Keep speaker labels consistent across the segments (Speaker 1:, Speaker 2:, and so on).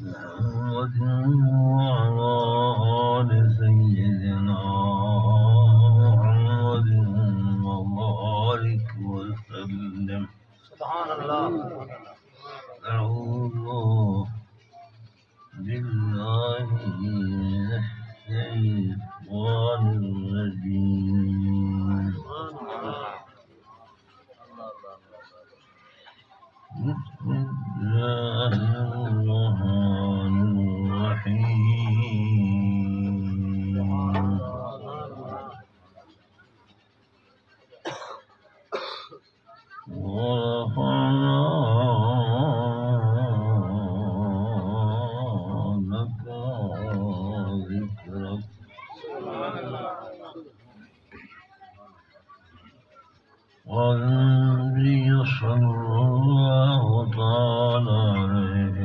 Speaker 1: محمد وعلى آل سيدنا محمد وبارك وسلم.
Speaker 2: سبحان اللہ.
Speaker 1: أعوذ بالله من الشيطان الرجيم. بسم الله الرحمن الرحيم. ورفعنا لك ذكرك. والنبي صلى الله تعالى عليه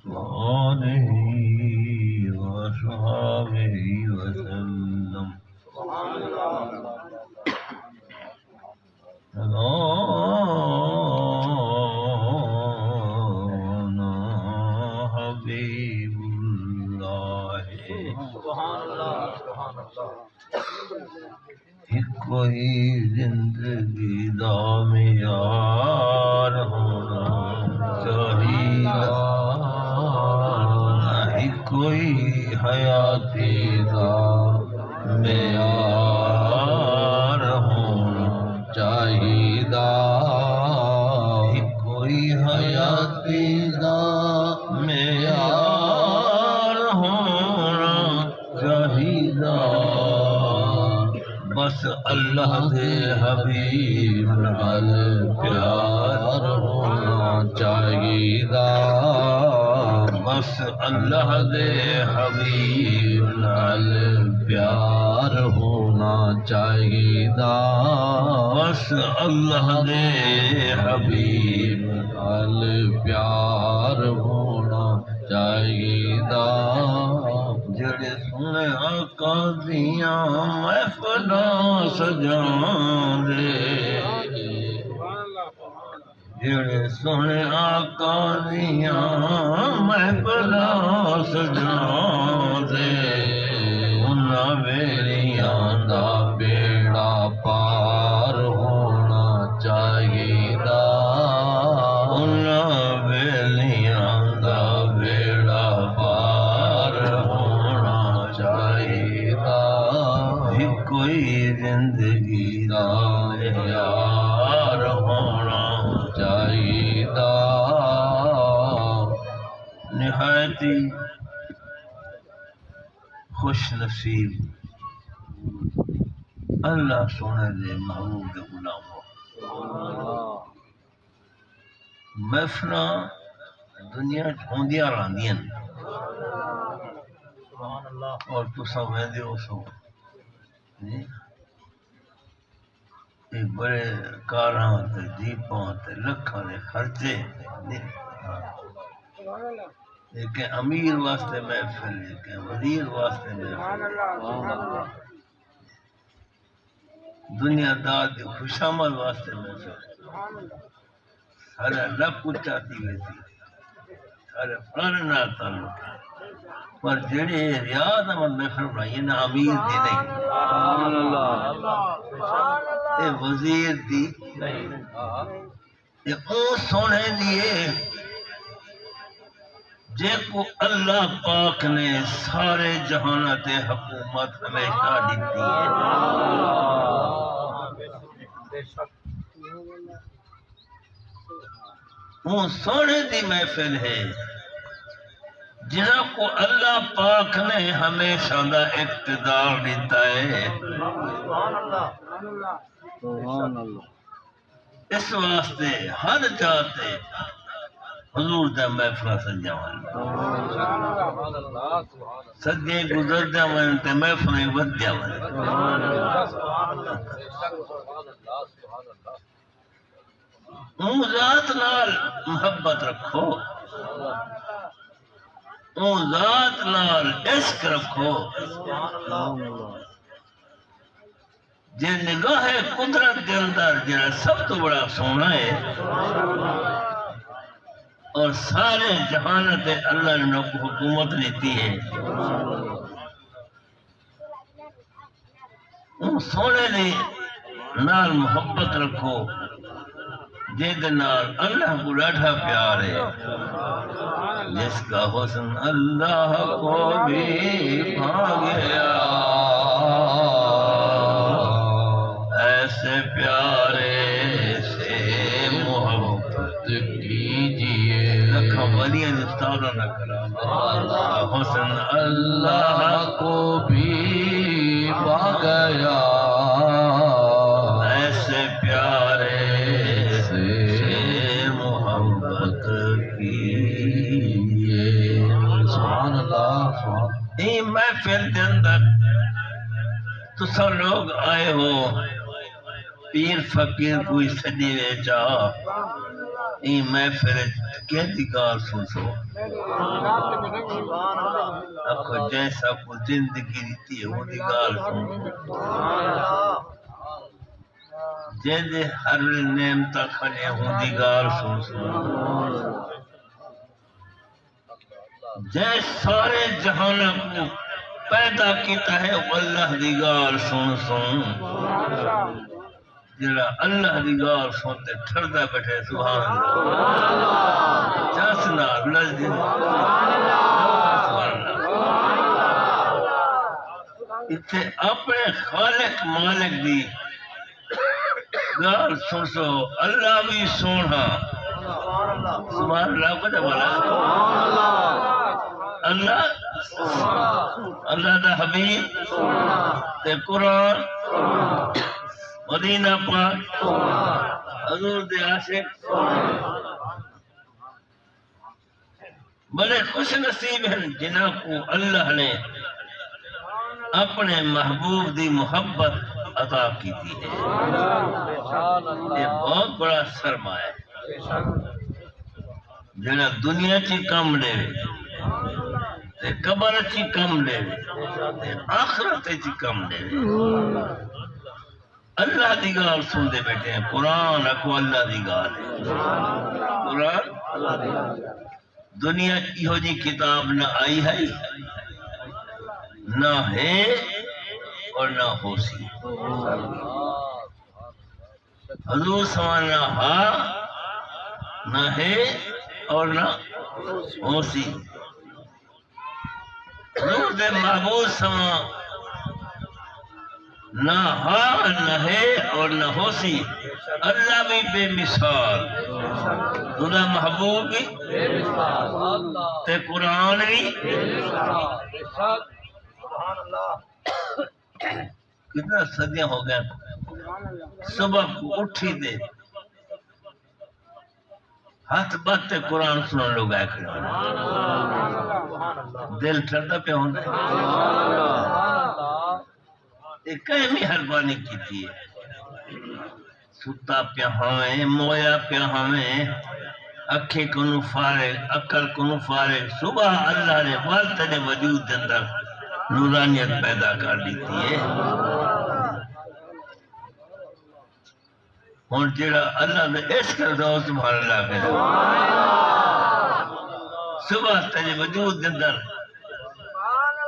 Speaker 1: وآله وأصحابه وسلم. مولانا حبیب اللہ.
Speaker 2: سبحان اللہ. سبحان اللہ.
Speaker 1: کوئی زندگی دا معیار ہونا چاہیے، نہیں کوئی حیاتی دا معیار ہونا چاہیے، کوئی حیاتی دا معیار ہونا چاہیے. بس اللہ دے حبیب نال پیار ہونا چاہیے. بس اللہ دے حبیب نال پیار ہونا چاہیے. بس اللہ دے حبیب نال پیار ہونا چاہیے. جڑے سنے آقا دیاں محفلاں سجاندے، جڑے سنے آقا دیاں محفلاں سجاندے، انہاں ویلیاں دا بیڑا پار ہونا چاہیے. انہاں ویلیاں دا بیڑا پار ہونا چاہیے. کوئی زندگی دا معیار ہونا چاہیے. نہایتی خوش نصیب اللہ سونے دے محبوب دے غلاموں. محفلاں دنیا ہوندیاں رہندیاں اور تساں ویندے ہو سو بڑے کاراں تے جیپاں تے لکھاں دے خرچے. ایک امیر واسطے محفل، ایک وزیر واسطے محفل، دنیا دار دی خوشامد واسطے محفل. سارا لب اچا تھی ویسی، سارے فلانے نال تعلق ہے، پر جڑے ریاض احمد محفل بنائی نا امیر دی نہیں، اے وزیر دی نہیں، اے او سونے دیے جے کو اللہ پاک نے سارے جہانہ تے حکومت ہمیشہ دیتی ہے. وہ سونے دی محفل ہے جنہاں کو اللہ پاک نے ہمیشہ دا اقتدار دیتا ہے. اس واسطے ہر جاتے حضور دا محفلہ سجاوان، سجے گزر جاوان تے محفلہ ود جاوان. اون ذات نال محبت رکھو، اون ذات نال عشق رکھو. جے نگاہ قدرت کے اندر جڑا سب تو بڑا سونا ہے اور سارے جہان تے اللہ نے حکومت دیتی ہے ان سونے دی نال محبت رکھو جس نال اللہ کو ڈاڈھا پیار ہے جس کا حسن اللہ کو بھی بھا گیا ایسے پیارے سے محبت کیجیے لکھا ولیاں استعارہ نہ کرا حسن اللہ کو بھی بھا گیا ایسے پیارے سے محبت کیجیے سبحان اللہ سبحان یہ محفل کے اندر تو سب لوگ آئے ہو پیر فقیر کوئی سجی ویچا یہ محفل کہتی گال سوچو اکھو جیسا کو زندگی دیتی ہے وہ دی گال سوچو جیسے ہر نعمت کھڑے ہوں دی گال سوچو جیسے سارے جہان کو پیدا کیتا ہے وہ اللہ دی گال سن سن جڑا اللہ دی گال سنتے ٹھردا بیٹھے سبحان اللہ جس نال لذ اتنے اپنے خالق مالک دی گال سن سو اللہ بھی سونا سبحان اللہ کو بولا اللہ دا حبیب تے قرآن مدینہ پاک حضور دے عاشق بڑے خوش نصیب ہیں جنہاں کو اللہ نے اپنے محبوب دی محبت عطا کی تھی یہ بہت بڑا سرمایہ ہے جنہاں دنیا چی کم لے تے قبر چی کم لے تے آخرت چی کم لے اللہ دی گال سن دے بیٹھے ہیں قرآن اکو اللہ دی گال ہے قرآن دنیا کی ہو جی کتاب نہ آئی ہے نہ ہے اور نہ ہو سی حضور سمانا ہاں نہ ہے اور نہ ہو سی حضور دے محبوب سما نہ ہاں نہ ہے اور نہ ہو سی اللہ بھی بے مثال خدا محبوب بھی تے قرآن بھی کتنا صدیاں ہو گئے صبح کو اٹھی دے ہاتھ باتے قرآن سنن لوگ آئے کھڑے دل ٹھرتا پہ ہوندے ایک کہیں مہربانی کی تھی ستا پہ ہمیں مویا پہ ہمیں اکھے کنو فارغ عقل کنو فارغ صبح اللہ نے والد نے وجود اندر نورانیت پیدا کر دیتی ہے اور جڑا اللہ نے عشق کرتا ہو سبحان اللہ کرے صبح تجھے وجود اندر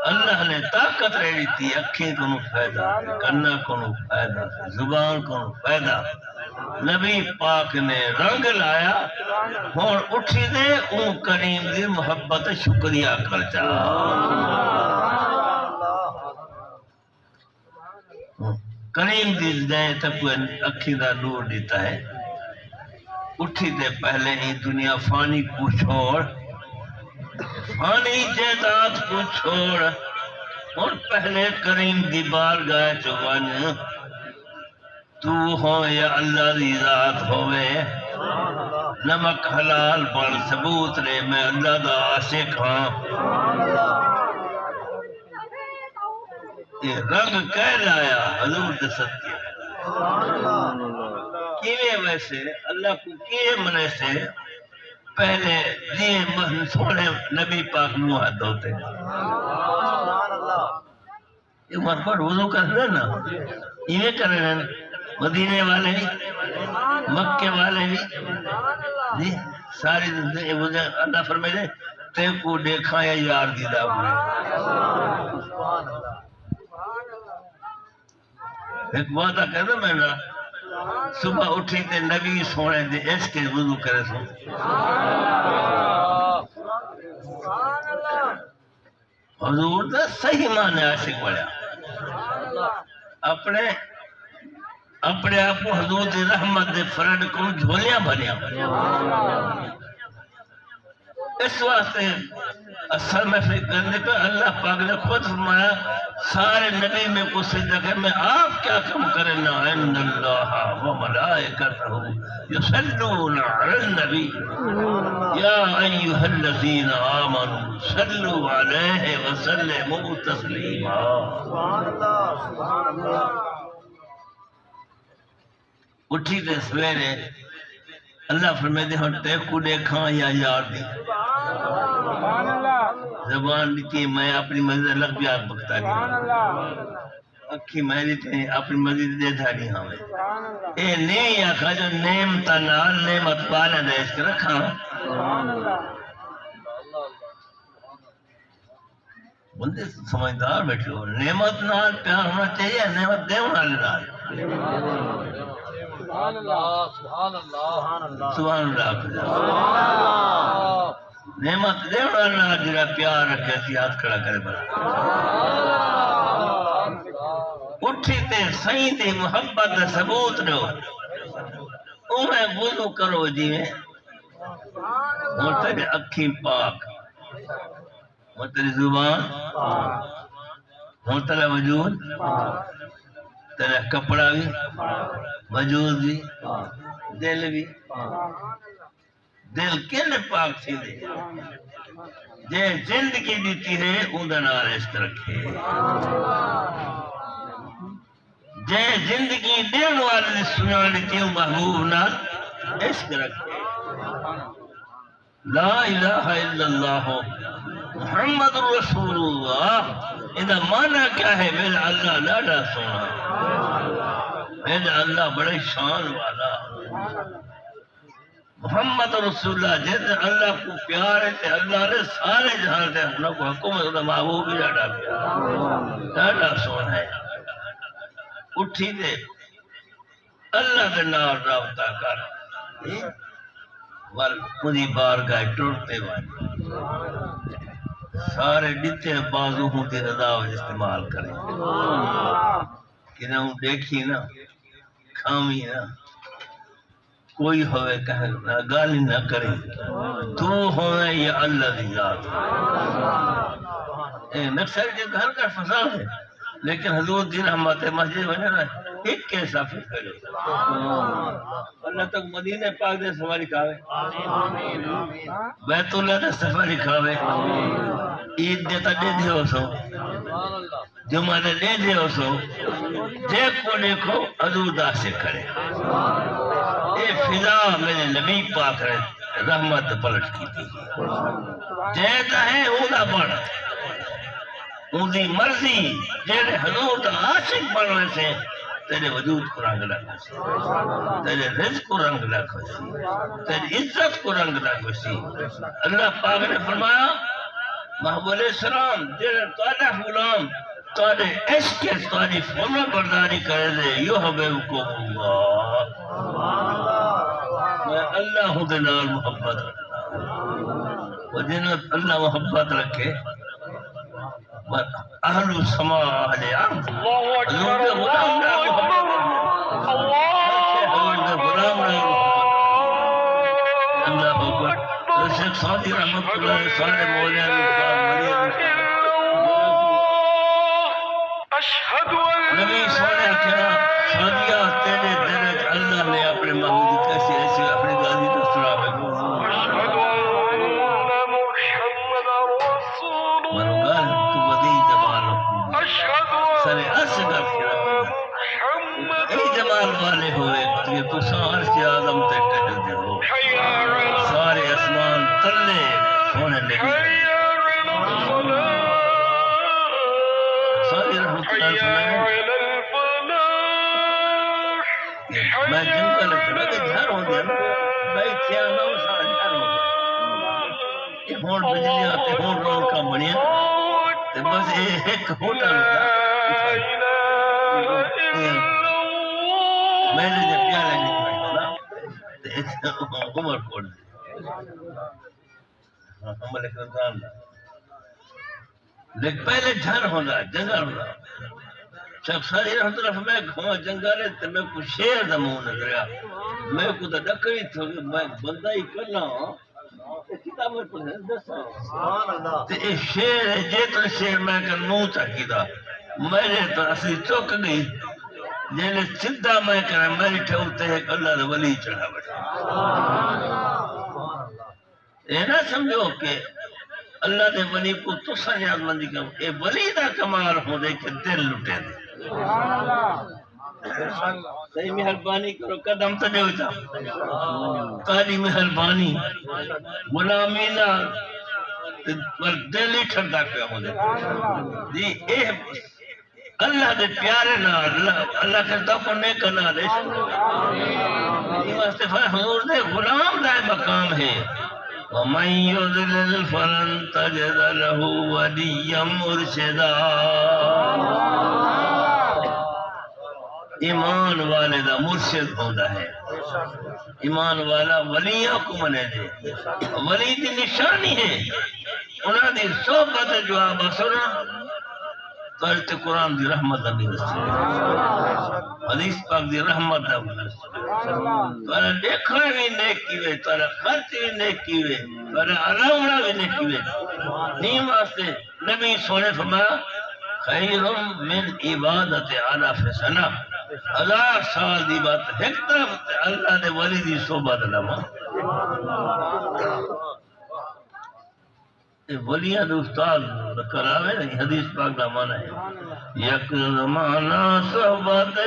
Speaker 1: اللہ نے طاقت رہ دیتی اکھیں کو فائدہ کنا کو فائدہ زبان کو فائدہ نبی پاک نے رنگ لایا اور اٹھی دے اون کریم دی محبت شکریہ کر جا کریم دی دیں تک اکھی دا نور دیتا ہے اٹھی دے پہلے ہی دنیا فانی کو چھوڑ فانی جائیداد کو چھوڑ اور پہلے کریم دی بارگاہ چوان تو ہو یا اللہ دی ذات ہوئے نمک حلال بن ثبوت رے میں اللہ دا عاشق ہاں یہ رنگ کہہ لایا حضور دے صدقے کیوے ویسے اللہ کو کیے منے سے پہلے دیئے مہن سوڑے نبی پاک نو حد ہوتے یہ وہاں پر وضو کر رہے نا یہ کر رہے ہیں مدینے والے بھی مکے والے بھی جی ساری اللہ فرمائے تے کو دیکھا یا یار دی دا نے ایک وعدہ کہنا میں نا صبح اٹھی تے نبی سونے دے اس کے وضو کرے سو حضور دا صحیح معنی عاشق بڑھیا اپنے آپ کو حضور دی رحمت دے فرد کو جھولیاں بھریا اس واسطے اصل میں فکر کرنے پہ اللہ پاک نے خود فرمایا سارے نبی میں کو صدق ہے میں آپ کیا کم کرنا ان اللہ و ملائکتہ یصلون علی النبی یا ایھا الذین آمنوا صلوا علیہ وسلموا تسلیما
Speaker 2: سبحان اللہ سبحان اللہ
Speaker 1: اٹھی تے سویرے اللہ فرمائے دے ہن تے کو دیکھاں یا یار دی زبان دیتی میں اپنی مزید لگ بھی آگ بکتا نہیں اکھی میں دیتے اپنی مزید دے دھاڑی ہاں میں اے نہیں آکھا جو نعمت نال نعمت پالا دے اس کے رکھا بندے سمجھدار بیٹھے ہو نعمت نال پیار ہونا چاہیے نعمت دے ہونا نال
Speaker 2: سبحان اللہ سبحان اللہ
Speaker 1: سبحان اللہ نعمت دے ہونا جڑا پیار رکھے سی ہاتھ کھڑا کرے بڑا اٹھی تے سائیں دی محبت دا ثبوت دو اوہ وضو کرو جی تیرے اکھیں پاک تیری زبان تیرا وجود تیرا کپڑا بھی وجود بھی دل بھی دل کیلے پاک تھی دے جے زندگی دیتی ہے اندر نال عشق رکھے جے زندگی دین والے سنان دیتی ہوں محبوب نال عشق رکھے لا الہ الا اللہ محمد رسول اللہ اذا مانا کیا ہے میرا اللہ لاڈا سونا میرا اللہ بڑے شان والا محمد رسول اللہ جیسے اللہ کو پیار ہے کہ اللہ نے سارے جہاں سے اللہ کو حکومت ہوتا محبوب بھی لاڈا پیار لاڈا سونا ہے اٹھی دے اللہ کے نال رابطہ کر مجھے بارگاہ ٹوٹتے والے سارے ڈتے بازو ہوتے رضا استعمال کریں کہ نہ دیکھی نا کھامی نا کوئی ہوئے کہیں گالی نہ کریں تو ہوئے یا اللہ دی ذات نقصر کے گھر کا فساد ہے لیکن حضور دی رحمت مسجد بنے رہے ایک کیسا فکر ہے اللہ تک مدینہ پاک دے سواری کھاوے بیت اللہ دے سفاری کھاوے عید دیتا دے دے ہو سو جمعہ دے دے ہو سو دیکھو دیکھو حضور دا سے کرے اے فضا میرے نبی پاک رحمت پلٹ کی تھی دیتا ہے اولا بڑھ اندھی مرضی جیڑے حضور دا عاشق بڑھنے سے تیرے وجود کو رنگ لگا سی تیرے رزق کو رنگ لگا سی تیری عزت کو رنگ لگا سی اللہ پاک نے فرمایا محبوب علیہ السلام جیڑے تواڈا غلام تواڈے عشق کے تواڈی فرما برداری کرے دے یحببکم اللہ میں اللہ دے نال محبت رکھنا وہ جن اللہ محبت رکھے اہل السماء اہل ارض حضور دے غلام نال محبت اللہ اکبر شیخ سعدی رحمت اللہ سارے مولیاں نبی سونے کہنا سعدیہ تیرے درج اللہ نے اپنے محبوب کیسی ایسی اپنی غازی کو سنا ہے مرگان تو بدی جمال سر اصغر ای جمال والے ہوئے کہ تو سار سے آدم تے ٹہل دے ہو سارے اسمان تلے سونے لگے ساری رحمت اللہ فرمائے میں جن کا لگتا ہے کہ گھر ہو گیا ہوں بجلی آتے ہوں رونقاں بنیا تے بس ایک ہوٹل ہوتا میں نے جب پیالہ نکلا تے عمر کوٹ دے ملک رمضان دا لیکن پہلے جھر ہوتا جنگل ہوتا شخص ساری رحمت اللہ میں کھوا جنگل ہے تے میں کو شیر دا منہ نظر آیا میں کو تو ڈکری تھو میں بندہ ہی کرنا کتابیں پڑھیں دسا تے اے شیر ہے جیتر شیر میں کر منہ چاکی دا میرے تو اسی چوک گئی جیلے سدھا میں کریں میری ٹھوتے ایک اللہ دا ولی چڑھا بیٹھا اے نہ سمجھو کہ اللہ دے ولی کو تو سنیاد مندی کرو اے ولی دا کمال ہو دے کہ دل لٹے دے صحیح مہربانی کرو قدم تو دے ہوتا تاری مہربانی غلامی نہ پر دل ہی ٹھنڈا کیا ہو دے جی اے اللہ دے پیارے نہ اللہ کے دفع نیک نہ دے یہ واسطے حضور دے غلام دا مقام ہے وَمَن يُضْلِلْ فَلَن تَجِدَ لَهُ وَلِيًّا مُرْشِدًا ایمان والے دا مرشد ہوتا ہے ایمان والا ولیوں کو منے دے ولی دی نشانی ہے انہاں دی صحبت جو آپ سنا کرتے قرآن دی رحمت دا بھی رسول حدیث پاک دی رحمت دا بھی رسول تارا دیکھنا بھی نیک کیوے تارا خرچ بھی نیک کیوے تارا علاوہ بھی نیک کیوے نیم واسطے نبی سونے فرمایا خیر من عبادت آلاف سنہ 1000 سال دی بات ایک طرف اللہ دے ولی دی صحبت لما ولیاں دے استاد کراوے نہیں حدیث پاک دا معنی ہے یک زمانہ صحبت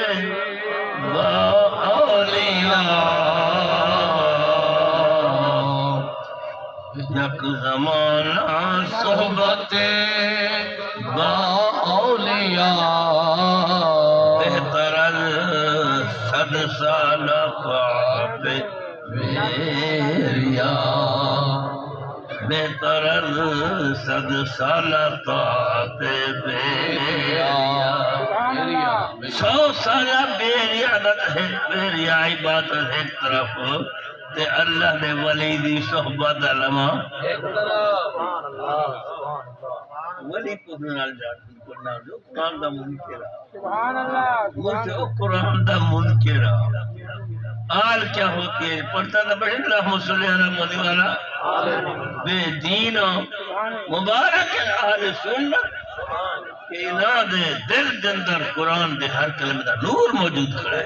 Speaker 1: با اولیاء یک زمانہ صحبت با اولیاء بہتر صد سال خواب ویریا بہتر صد سال طاعت ویریا 100 سال ویریا عبادت ایک طرف تے اللہ نے ولی دی صحبت علماء ایک طرف ولی کو نال جاتی قرآن دا منکرہ مجھے قرآن دا منکرہ آل کیا ہوتی ہے پڑھتا تھا بڑھے اللہم صلی اللہ علیہ وسلم بے دین مبارک آل سنت کہ انہاں دے دل دندر قرآن دے ہر کلمہ دا نور موجود کھڑا ہے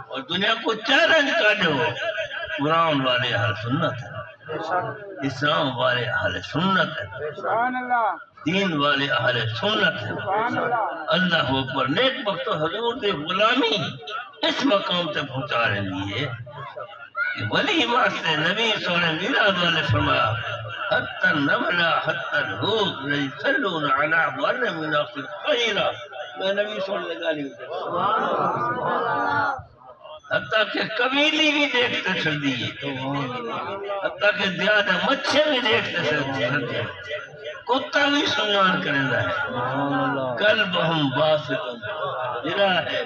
Speaker 1: اور دنیا کو چیلنج کر دو قرآن والے اہل سنت ہے اسلام والے اہل سنت ہے دین والے اہل سنت ہے اللہ پر نیک وقت حضور دے غلامی اس مقام تے پہنچانے لیے ولی واسطے نبی سونے میراد والے فرمایا حتی النملہ حتی الحوت لیسلون علی بر من اخر خیرہ میں نبی سونے لگا لی حتیٰ کہ قبیلی بھی دیکھتے چل دیئے حتیٰ کہ زیادہ مچھے بھی دیکھتے چل دیئے کتا بھی سنان کریں رہا ہے قلب ہم باسطن جرا ہے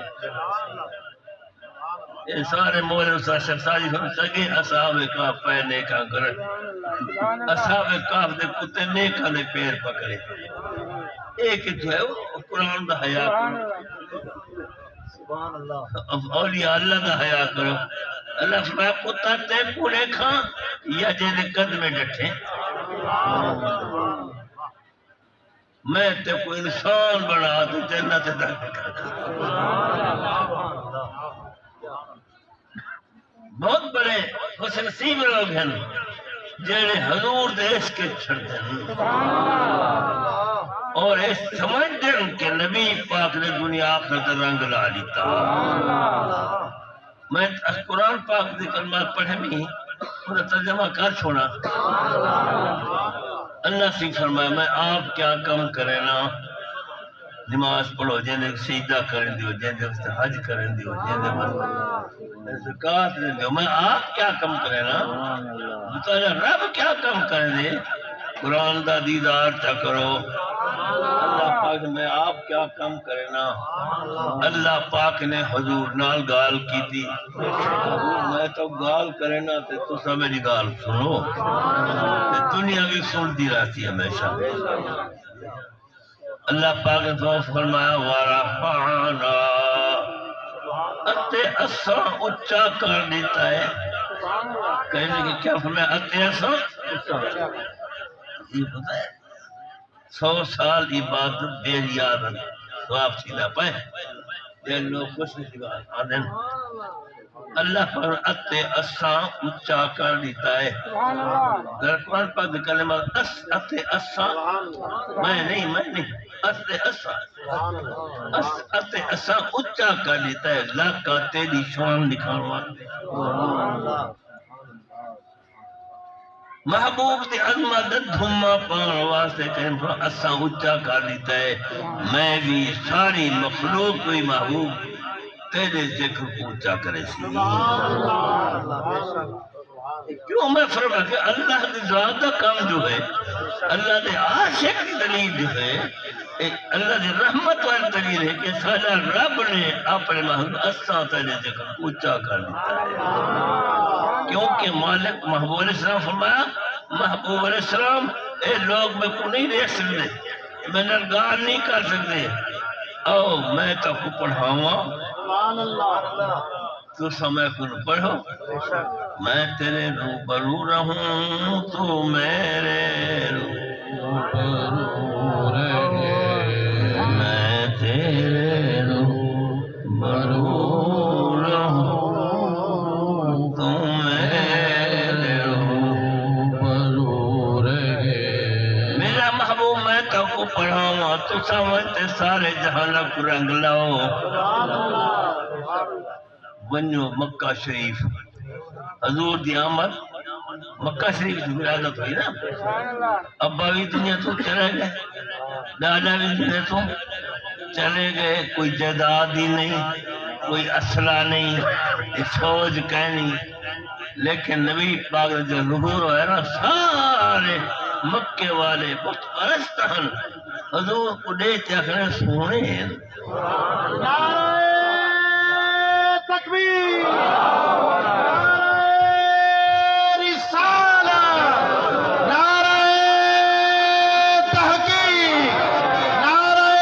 Speaker 1: یہ سارے مولے اسا شخصاجی ہم سگے اصحاب کاف پہ نیکا کرے اصحاب کاف دے کتے نیکا دے پیر پکڑے ایک جو ہے وہ قرآن دا حیاء کرو اولیاء اللہ دا حیاء کرو اللہ فرمایا کتا تے پورے کھاں یا جیدے قد میں ڈٹھیں میں تے کو انسان بنا تو جنت داخل کر بہت بڑے خوش نصیب لوگ ہیں جنہیں حضور دے اس کے چھڑ دیں اور اس سمجھ دیں کہ نبی پاک نے دنیا آخرت رنگ لا لیتا میں قرآن پاک دی کلمات پڑھے بھی انہیں ترجمہ کر چھوڑا اللہ سے فرمایا میں آپ کیا کم کرے نا نماز پڑھو جیندے سجدہ کریں دیو جیندے واسطے حج کریں دیو جیندے واسطے زکات دیں دیو میں آپ کیا کم کرے نا بتایا رب کیا کم کریں دے قرآن دا دیدار تا کرو اللہ پاک میں آپ کیا کم کرے نا اللہ پاک نے حضور نال گال کی تھی حضور میں تو گال کرے نا تے تسا میری گال سنو تے دنیا بھی سن دی رہتی ہمیشہ اللہ پاک نے تو فرمایا وَرَفَعْنَا اتے اساں اچا کر دیتا ہے کہنے کہ کیا فرمایا اتے اساں یہ پتہ ہے 100 سال عبادت بے ریاضت سواب سیدھا پائے یہ لوگ خوش نصیبات آدھیں اللہ پر اتے اساں اچا کر دیتا ہے در قرآن پاک دے کلمہ اتے اساں میں نہیں اتے اساں اچا کر دیتا ہے لاکہ تیری شان دکھانا محبوب دی عظمت دھما پان واسطے کہیں پر اساں اچا کر دیتا ہے میں بھی ساری مخلوق کوئی محبوب تیرے ذکر کو اچا کرے سی کیوں میں فرما کہ اللہ دی ذات کا کام جو ہے اللہ دے عاشق کی دلیل جو ہے اللہ دی رحمت والی دلیل ہے کہ سارا رب نے اپنے محبوب اساں تیرے ذکر کو اچا کر دیتا ہے کیونکہ مالک محبوب علیہ السلام فرمایا محبوب علیہ السلام اے لوگ میں کو نہیں دیکھ سکتے میں نرگار نہیں کر سکتے او میں تو کو پڑھاواں تو سمے کو پڑھو میں تیرے روبرو رہوں تو میرے روبرو رہے میں تیرے روبرو رہوں تو میرے روبرو رہے میرا محبوب میں تو کو پڑھاواں تو سمجھتے سارے جہاں کو رنگ لاؤ ونیو مکہ شریف حضور دی آمد مکہ شریف کی ولادت ہوئی نا ابا بھی دنیا تو چلے گئے دادا بھی دنیا تو چلے گئے کوئی جائیداد ہی نہیں کوئی اسلحہ نہیں فوج کہیں نہیں لیکن نبی پاک جو ظہور ہوا ہے نا سارے مکے والے بت پرست ہیں حضور کو دیکھتے آخر سونے ہیں
Speaker 2: تکبیر نعرہ رسالت نعرہ تحقیق نعرہ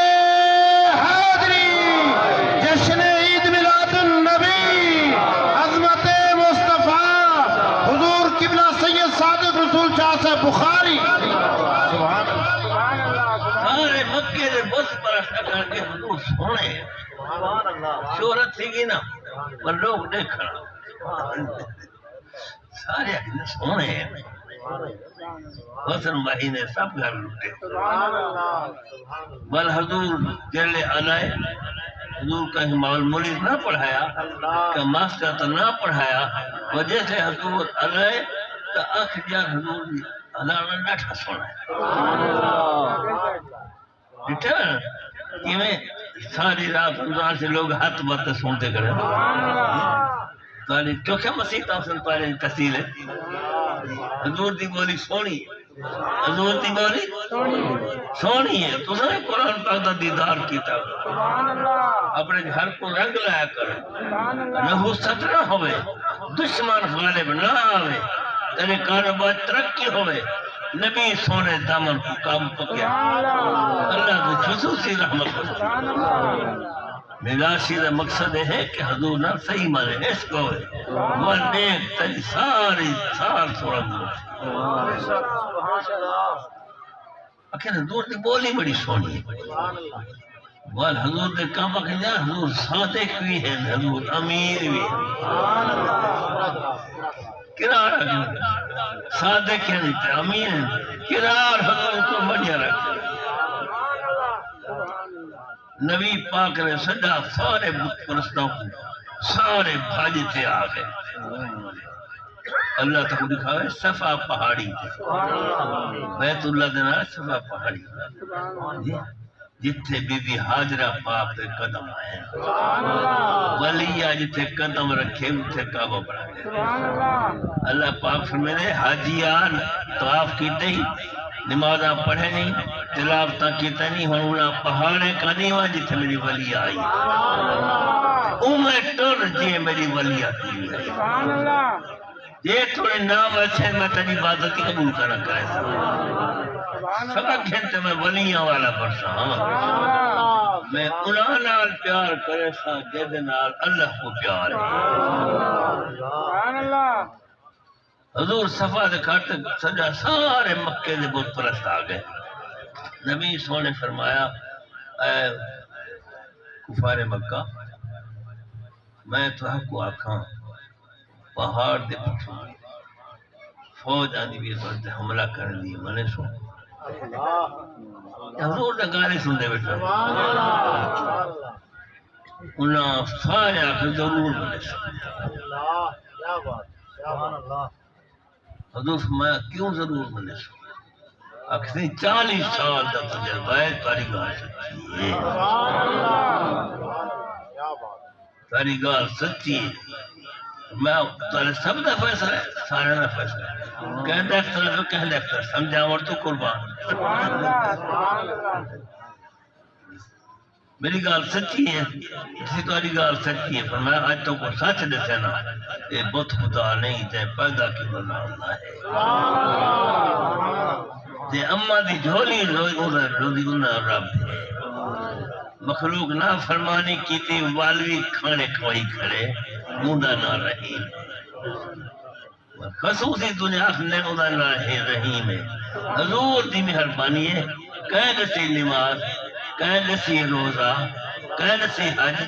Speaker 2: حیدری جشن عید میلاد النبی عظمت مصطفیٰ حضور قبلہ سید صادق رسول شاہ سے بخاری
Speaker 1: سارے مکے دے بت پرست کر کے حضور سونے ہیں شہرت تھی گی نا پر لوگ دیکھنا سارے سونے ہیں حسن مہینے سب گھر لٹے بل حضور جلے آلائے حضور کا مال مولید نہ پڑھایا کہ ماسٹر تو نہ پڑھایا وجہ سے حضور آلائے تو آنکھ جان حضور بھی اللہ نٹھا سونا ہے ڈٹھا کہ میں ساری رات رمضان سے لوگ ہاتھ بات سنتے کرے کیونکہ مسیح تاثن پہلے تحصیل ہے حضور دی بولی سونی حضور دی بولی سونی ہے تو نے قرآن پاک دا دیدار کیتا اپنے گھر کو رنگ لایا کرے نحوست نہ ہوئے دشمن غالب نہ آوے تیرے کاروبار ترقی ہوئے نبی سونے دامن کو کام پکیا اللہ کی خصوصی رحمت میرا سیدھا مقصد ہے کہ حضور نہ صحیح مانے اس کو وہ نیک تری ساری سال تھوڑا دور اکھر حضور دی بولی بڑی سونی ہے وال حضور دے کام کہ جا حضور صادق بھی ہے حضور امیر بھی کرار صادق ہے نہیں امیر کرار حضور کو بڑھیا رکھتے نبی پاک نے سدا سارے بت پرستوں کو سارے بھاجتے آ گئے اللہ تک دکھاوے صفا پہاڑی بیت اللہ دینا صفا پہاڑی جتھے بی بی حاجرہ پاک دے قدم آئے ولیہ جتھے قدم رکھے اتھے کعبہ بنا گئے اللہ پاک فرمائے حاجیان طواف کیتے ہی نمازاں پڑھے نہیں تلاوتاں کیتے نہیں ہن انہاں پہاڑے کا نہیں ہوا جتھے میری ولی آئی میں ٹر جی میری ولی آتی ہے یہ تھوڑے نام اچھے میں تیری عبادت کی قبول کرنا کرے سبق کھنتے میں ولیاں والا برسا میں انہاں نال پیار کرے سا جد نال اللہ کو پیار ہے حضور صفا دے کھاتے سجا سارے مکے دے بت پرست آ گئے نبی سونے فرمایا اے کفار مکہ میں تو حق کو آکھاں پہاڑ دے پچھو فوج آنی بھی تو حملہ کر دی منے سو حضور دا گانے سن دے بیٹھا انہاں سارے آکھے ضرور منے سو حضور فرمایا کیوں ضرور منے سو آکھتے 40 سال دا تجربہ ہے تاری گال سچی ہے تاری گال سچی ہے میں تارے سب دا فیصلہ ہے سارے دا فیصلہ ہے کہندہ اختلاف کہندہ اختلاف سمجھا اور تو قربان میری گال سچی ہے اسی تاری گال سچی ہے فرمایا آج تو کو سچ دسے نا یہ بت خدا نہیں تے پیدا کی بنا اللہ ہے تے اماں دی جھولی روزی انہاں رب ہے مخلوق نہ فرمانی کیتی والوی کھانے کھوائی کھڑے موندا نہ رحیم خصوصی دنیا نے ادا نہ رحیم ہے حضور دی مہربانی ہے قید سے نماز قید سے روزہ قید سے حج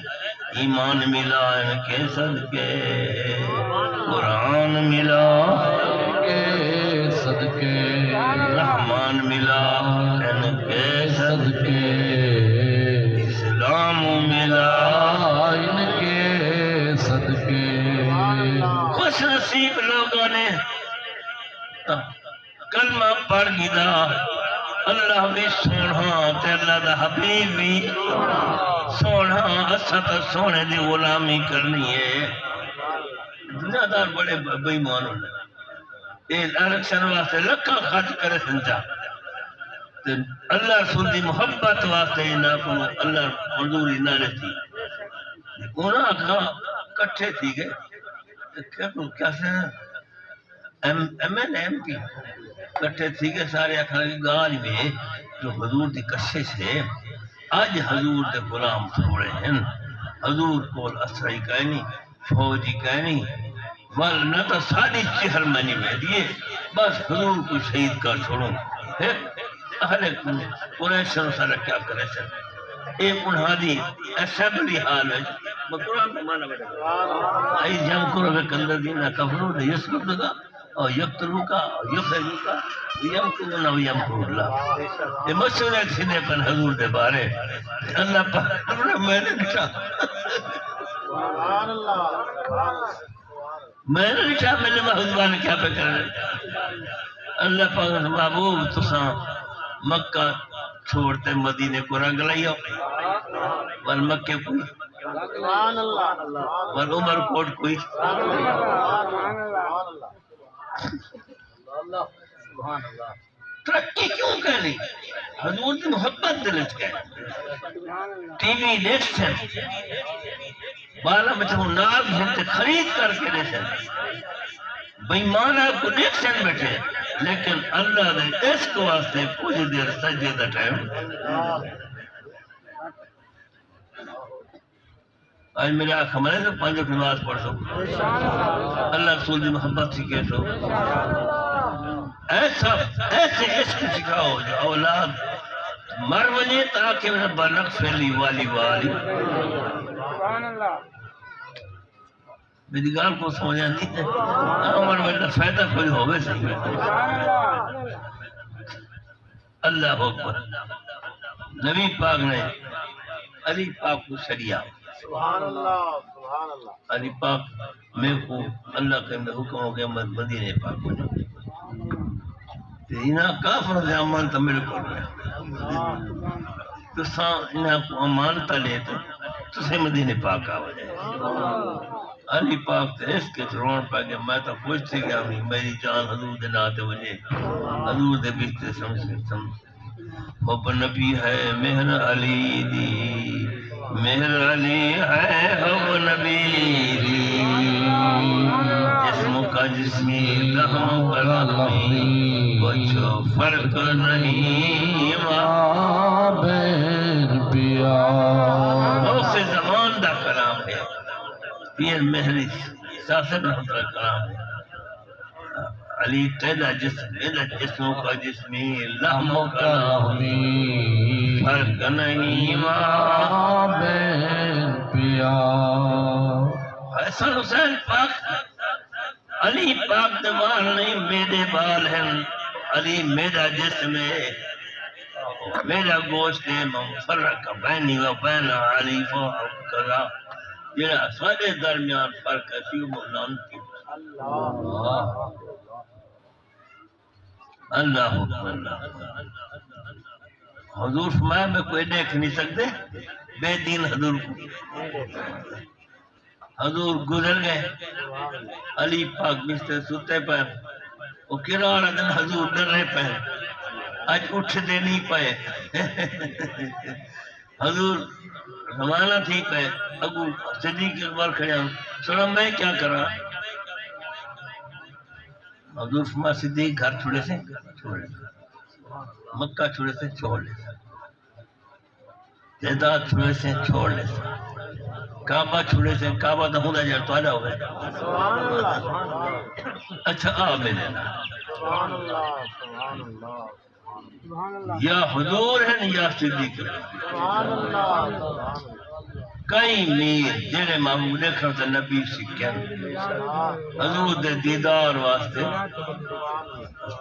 Speaker 1: ایمان ملا ان کے صدقے قرآن ملا ان کے صدقے رحمان ملا ان کے صدقے اسلام ملا ان کے صدقے خوش نصیب لوگوں نے کلمہ پڑھ گیا اللہ بھی سونا تے اللہ دا حبیب بھی سونا اسا تے سونے دی غلامی کرنی ہے دنیا دار بڑے بے ایمان ہونے یہ الیکشن واسطے لکھا خرچ کرے سنجا اللہ رسول دی محبت واسطے نہ کو اللہ منظوری نہ رہتی انہاں کا کٹھے تھی گئے کیا سے ایم این ایم پی کٹھے تھی گئے سارے اکھر گال میں جو حضور دی کشش ہے آج حضور دے غلام تھوڑے ہیں حضور کول اسرائی کہنی فوجی کہنی ول نہ تو ساری چہر منی میں دیے بس حضور کو شہید کر چھوڑوں پھر اہل قریش سارا کیا کرے سر ایک انہاں دی اسمبلی حال ہے قرآن کا معنی بیٹھا آئی جم کرو بے کندر دینا کفرو دے یسکر دگا اور یقتلو کا اور یخرجو کا یمکرون و یمکر اللہ یہ مشورہ چھنے پر حضور دے بارے اللہ پاک میں نے لکھا میں نے لکھا میں نے محضوبان کیا پہ کر رہے اللہ پاک محبوب تساں مکہ چھوڑتے مدینے کو رنگ لئیو ول مکے کوئی ول عمر کوٹ کوئی ترقی کیوں کہنی حضور کی محبت دلت گئے ٹی وی دیکھتے بالا میں تو ناگ گھنٹے خرید کر کے دیکھتے بیمانہ کو دیکھتے بیٹھے لیکن اللہ نے اس کو واسطے کچھ دیر سجدے دا ٹائم آج میرے آنکھ ہمارے سے 5 وقت نماز پڑھ سو اللہ رسول دی محبت سکھے سو ایسا ایسے عشق سکھاؤ جو اولاد مر وجے تاکہ میرا بلق فیلی والی والی میری گال کو سمجھا نہیں ہے عمر میں فائدہ کوئی ہوگے صحیح اللہ اکبر نبی پاک نے علی پاک کو شریعہ
Speaker 2: سبحان اللہ سبحان اللہ
Speaker 1: علی پاک میں کو اللہ کے حکم ہو گیا مدینے پاک کو تینا کافر دے امان تو میرے کو تساں انہاں کو امانت لے تسے مدینے پاک آ وجے علی پاک تے اس کے روڑ پا گیا میں تو خوش تھی گیا میری جان حضور دے ناتے وجے حضور دے بیچتے سمجھ محب نبی ہے مہر علی دی مہر علی ہے حب نبی دی جسم کا جسمی لہم کا لہمی کچھ فرق نہیں ماں بہن پیا سے زمان دا کلام ہے پیر مہری ساسر رحمت اللہ کلام ہے علی تیرا جسم میرا جسم کا جسمی لہم کا لہمی فرق نہیں ماں بہن پیا حسن حسین پاک علی پاک دے بال نہیں میرے بال ہیں علی میرا جسم ہے میرا گوشت ہے فرق بینی و بین علی فوق کذا جڑا سارے درمیان فرق ہے سی مولانا کی اللہ اللہ حضور فرمایا میں کوئی دیکھ نہیں سکتے بے دین حضور کو حضور گزر گئے علی پاک بستر سوتے پر وہ کرارا دن حضور ڈر رہے پہ آج اٹھ دے نہیں پائے حضور زمانہ تھی پہ ابو صدیق اکبر کھڑے ہوں سنا میں کیا کرا حضور فرما صدیق گھر چھوڑے سے چھوڑے مکہ چھوڑے سے چھوڑ لے جائیداد چھوڑے سے چھوڑ لے کعبہ چھوڑے سے کعبہ تو ہونا جائے تو آجا ہوئے اچھا آ میرے نا یا حضور ہیں یا صدیق کئی میر جڑے محبوب دیکھو تو نبی سکھیں حضور دے دیدار واسطے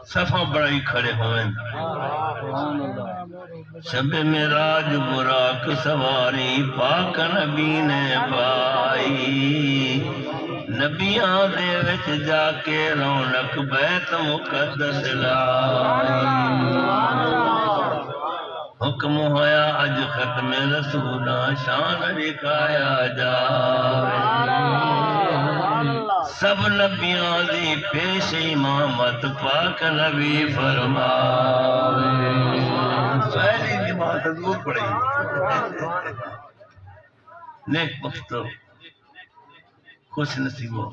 Speaker 1: صفحہ بڑائی کھڑے ہوئے شب معراج براق سواری پاک نبی نے پائی نبیاں دے وچ جا کے رونق بیت مقدس لائی حکم ہویا اج ختم رسولہ شان لکھایا جائے سب نبیاں دی پیش امامت پاک نبی فرمائے پہلی نماز حضور پڑھی نیک بختو خوش نصیبوں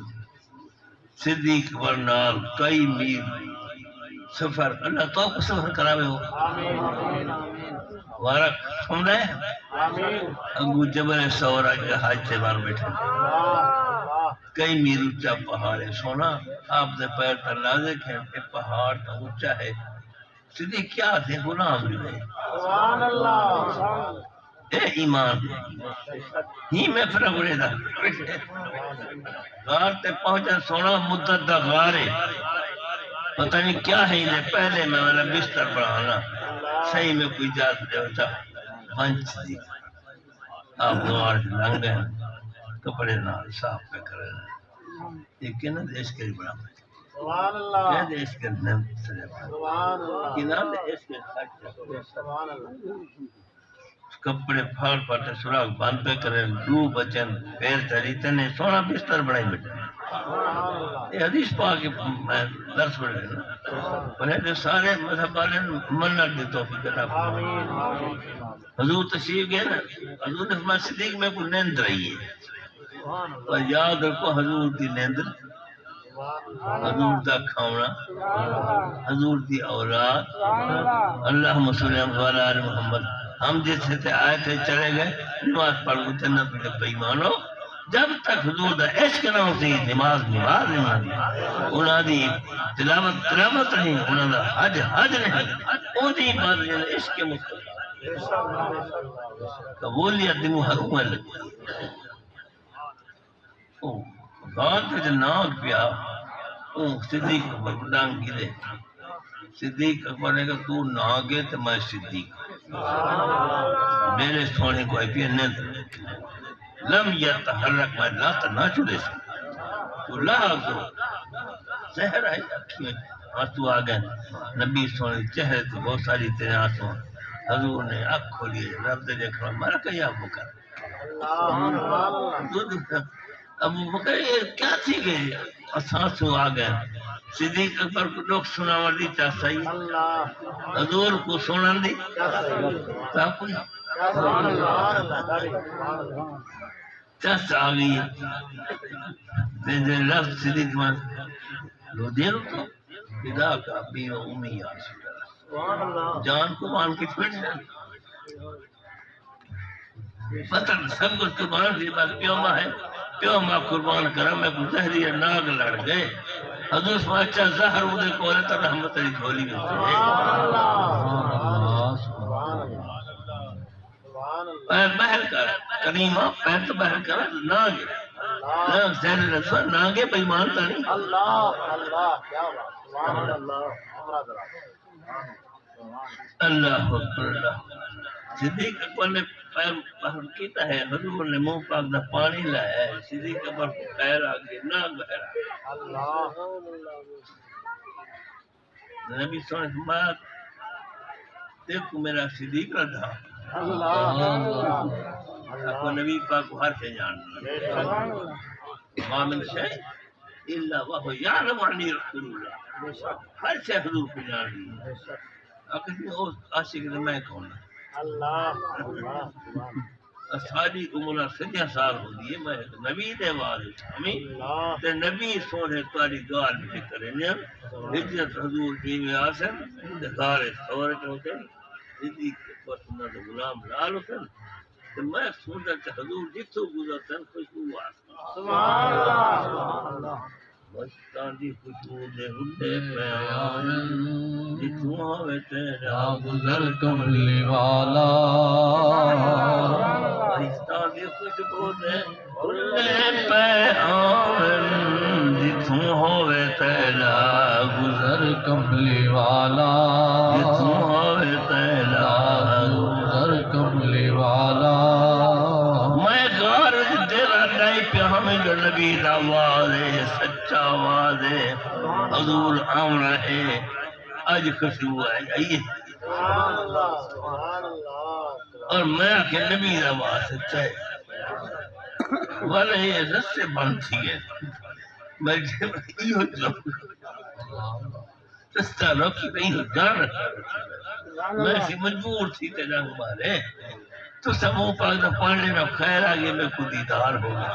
Speaker 1: صدیق ورنال کئی میل سفر اللہ تو کو سفر کراوے ہو وارک سمجھے ابو جبل سورا کے حج سے بار بیٹھے کئی میل اونچا پہاڑ ہے سونا آپ دے پیر پر نازک ہے کہ پہاڑ تو اونچا ہے صدیق کیا تھے غلام بھی نہیں سبحان اللہ اے ایمان ہی میں فرق اڑے دا غار تے پہنچا سونا مدت دا غار ہے پتہ نہیں کیا ہے انہیں پہلے میں میرا بستر بڑھانا صحیح میں کوئی جات دے ہوتا منچ دی آپ دوار سے لنگ گئے کپڑے نال صاف پہ کرے یہ کہنا دیش کے بڑا سبحان اللہ کہہ دیش کے نم سرے سبحان اللہ کہنا دیش کے سبحان اللہ کپڑے پھاڑ پاٹے سراغ باندھ پہ کرے دو بچن پیر چلیتے نے سونا بستر بڑھائی بیٹھے یہ حدیث پاک میں درس پڑھ گئے انہیں جو سارے مذہب والے منت دی توفیق عطا فرمائے حضور تشریف گئے نا حضور نے فرمایا صدیق میں کوئی نیند رہی ہے اور یاد رکھو حضور دی نیند حضور دا کھاونا حضور دی اولاد اللہم صلی اللہ علیہ محمد ہم جیسے تھے آئے تھے چلے گئے نماز پڑھ گئے جنت میں بےایمانو جب تک حضور دا عشق نہ ہوتی نماز نہیں انہاں دی تلاوت نہیں انہاں دا حج نہیں او دی بات ہے عشق مصطفی قبولیت دی محروم ہے او بات جو نام پیا او صدیق اکبر بدان کی دے صدیق اکبر نے کہا تو نہ گئے تو میں صدیق میرے سونے کو پیا نیند لم یتحرک میں لا نہ چلے سے تو لا کو سحر آئی اکھی میں آنسو آ گئے نبی سونے چہرے تو بہت ساری تیرے آنسو حضور نے آنکھ کھولی رب نے دیکھا مارا کہ یا ابو بکر ابو بکر یہ کیا تھی گئی اساس آ گئے صدیق اکبر کو ڈوک سناور دی چاہتا ہی حضور کو سنن دی چاہتا آ گئی لفظ صدیق من لو دیر تو خدا کا ابی و امی یا رسول اللہ جان کو مان کے چھوڑ جائے پتہ سب کچھ قربان تھی بس پیو ماں ہے پیو ماں قربان کرا میں کو زہری ناگ لڑ گئے حضور سے اچھا زہر ادھے کو رہتا رحمت علی جھولی میں پیر بہل کر کریمہ پیر تو بہل کر ناگ ناگ زہر رسول ناگے پہ مانتا نہیں اللہ اکبر اللہ صدیق اکبر نے پیر باہر کیتا ہے حضور نے منہ پاک دا پانی لایا ہے صدیق اکبر کو پیر آگے نہ بہرا نبی سونے فرمایا دیکھو میرا صدیق رضا کو نبی پاک کو ہر سے جان ما من شيء الا وهو يعلم عني رسول الله ہر سے حضور کو جان لی اگر وہ عاشق میں کون ساری عمر سدیا سال ہو گئی میں نبی دے وارث ہمیں تے نبی سونے تاری گال بھی کرے نے ہجرت حضور دی میں آسن دار اور ہوتے دی کو سنا دے غلام لال حسین تے میں سوچا کہ حضور جتھوں گزرتن خوشبو سبحان اللہ مستان دی خوشبو دے ہڈے پیان جتھوں ہوے تیرا
Speaker 3: گزر کملی والا
Speaker 1: مستان دی خوشبو دے ہڈے پیان جتھوں ہوے تیرا
Speaker 3: گزر کملی والا
Speaker 1: جتھوں ہوے تیرا
Speaker 3: گزر کملی والا
Speaker 1: میں غار تیرا نہیں پہ ہمیں جو نبی دا واضح سچا واضح حضور آمنا ہے آج خوشبو آئیے اور میں آکے نبی دا واضح سچا ہے والے یہ رسے بند تھی گئے میں جب ایہو جاؤں رستہ روکی میں ایہو جان رکھا میں سی مجبور تھی تے جانگ مارے تو سمو پاک دا پڑھنے میں خیر آگے میں کو دیدار ہو گیا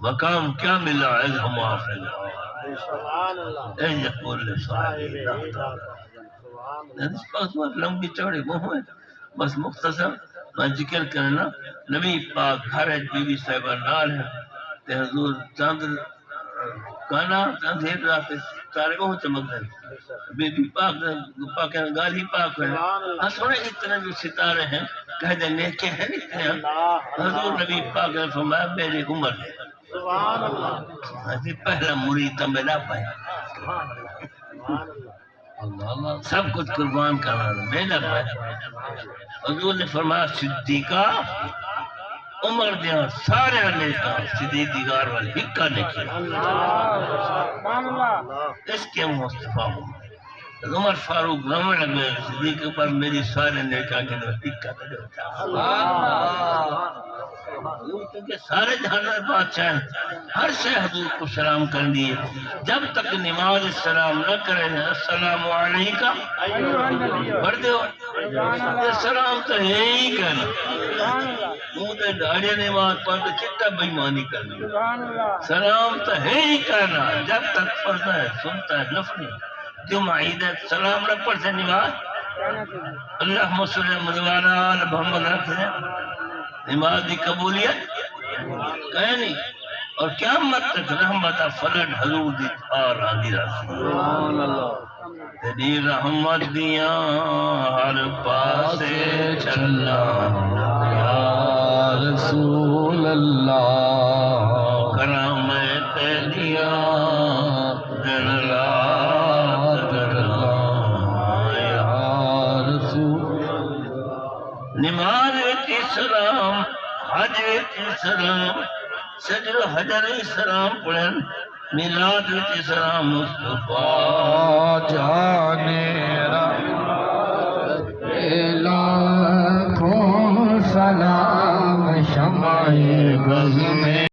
Speaker 1: مقام کیا ملا ہے ہم آفر اے یقول صاحب اللہ تعالی اس پاس بہت لمبی چوڑی وہ ہے بس مختصر میں ذکر کرنا نبی پاک حرج بی بی صاحبہ نال ہے تے حضور چاند کانا چاند ہیر رات تارے وہ چمک دیں بی بی پاک گالی پاک ہے سونے اتنے جو ستارے ہیں کہہ دیں نیکے ہیں اتنے حضور نبی پاک نے فرمایا میری عمر ہے
Speaker 2: سبحان اللہ
Speaker 1: پہلا مرید تو ملا پائے سب کچھ قربان کرنا میرا پائے حضور نے فرمایا صدیقہ عمر دیا سارے نیکا صدیق دیگار والے ہکا نے کیا اس کے مصطفیٰ عمر فاروق رمن لگے صدیق پر میری سارے نیکا کے لئے ہکا نے ہوتا کیونکہ سارے جہاں بادشاہ ہیں ہر سے حضور کو سلام کر دیے جب تک نماز سلام نہ کرے السلام علیکم پڑھ دو سلام تو ہے ہی کرنا منہ تے داڑھی نماز پڑھ تو چٹا بےمانی کرنا سلام تو ہے ہی کرنا جب تک پڑھتا ہے سنتا ہے نفلی جمعہ عید سلام نہ پڑھ سے نماز اللہم صلی اللہ محمد رکھتے نماز دی قبولیت کہیں نہیں اور قیامت تک رحمت فلٹ حضور دی آر آدھی رسی تیری رحمت دیاں ہر پاسے چلنا
Speaker 3: یا رسول اللہ
Speaker 1: کرامت دیاں دن رات
Speaker 3: یا رسول
Speaker 1: نماز وچ سلام حج وچ سلام سجر حجر سلام پڑھن میلاد وچ سلام مصطفیٰ
Speaker 3: جانے رحمت نام شمع بز میں